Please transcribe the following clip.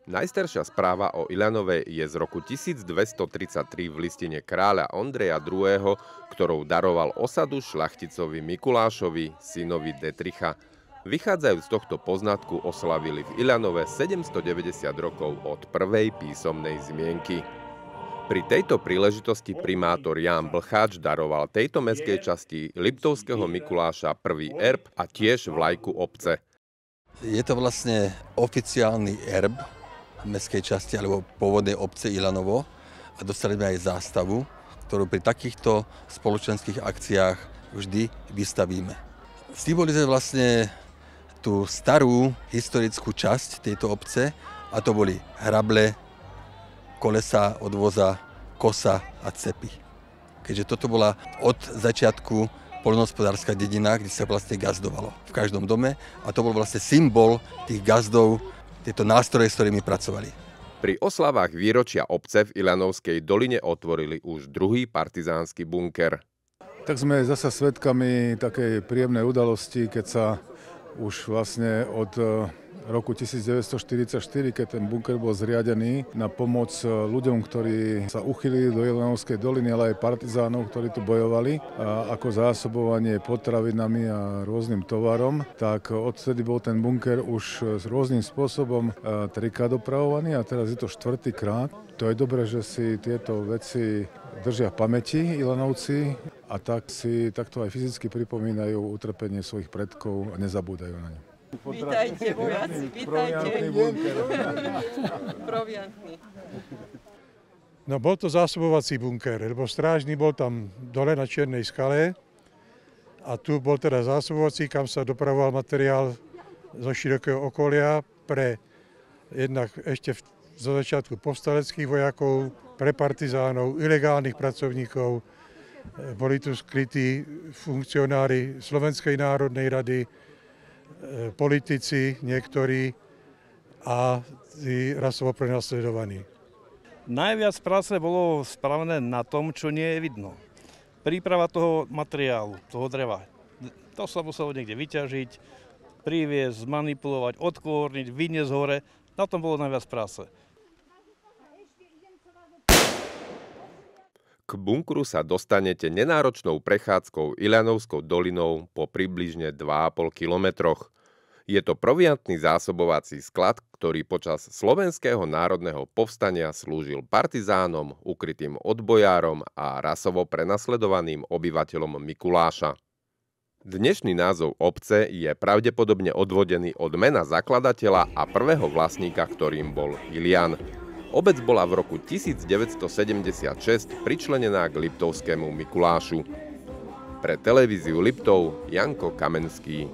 Najstaršia správa o Iľanove je z roku 1233 v listine kráľa Ondreja II., ktorou daroval osadu šľachticovi Mikulášovi, synovi Detricha. Vychádzajúc z tohto poznatku oslavili v Iľanove 790 rokov od prvej písomnej zmienky. Pri tejto príležitosti primátor Ján Blcháč daroval tejto mestskej časti Liptovského Mikuláša prvý erb a tiež vlajku obce. Je to vlastne oficiálny erb mestskej časti alebo pôvodnej obce Iľanovo a dostali sme aj zástavu, ktorú pri takýchto spoločenských akciách vždy vystavíme. Symbolizuje vlastne tú starú historickú časť tejto obce a to boli hrable, kolesa od voza, kosa a cepy. Keďže toto bola od začiatku poľnohospodárska dedina, kde sa vlastne gazdovalo v každom dome a to bol vlastne symbol tých gazdov, tieto nástroje, s ktorými pracovali. Pri oslavách výročia obce v Iľanovskej doline otvorili už druhý partizánsky bunker. Tak sme zasa svedkami takej príjemnej udalosti, keď sa už vlastne od roku 1944, keď ten bunker bol zriadený na pomoc ľuďom, ktorí sa uchýlili do Iľanovskej doliny, ale aj partizánov, ktorí tu bojovali ako zásobovanie potravinami a rôznym tovarom, tak odtedy bol ten bunker už s rôznym spôsobom trikrát opravovaný a teraz je to 4. krát. To je dobré, že si tieto veci držia v pamäti Iľanovci a tak si takto aj fyzicky pripomínajú utrpenie svojich predkov a nezabúdajú na ne. Vítajte, vojaci, vítajte. Proviantný. No bol to zásobovací bunker, lebo strážny bol tam dole na Čiernej skale a tu bol teda zásobovací, kam sa dopravoval materiál zo širokého okolia pre jednak ešte zo začiatku povstaleckých vojakov, pre partizánov, ilegálnych pracovníkov. Boli tu skrytí funkcionári Slovenskej národnej rady, politici niektorí a tí rasovo prenasledovaní. Najviac práce bolo spravené na tom, čo nie je vidno. Príprava toho materiálu, toho dreva. To sa muselo niekde vyťažiť, priviesť, zmanipulovať, odkôrniť, vyniesť hore. Na tom bolo najviac práce. K bunkru sa dostanete nenáročnou prechádzkou Iľanovskou dolinou po približne 2,5 kilometroch. Je to proviantný zásobovací sklad, ktorý počas Slovenského národného povstania slúžil partizánom, ukrytým odbojárom a rasovo prenasledovaným obyvateľom Mikuláša. Dnešný názov obce je pravdepodobne odvodený od mena zakladateľa a prvého vlastníka, ktorým bol Ilián. Obec bola v roku 1976 pričlenená k Liptovskému Mikulášu. Pre televíziu Liptov Janko Kamenský.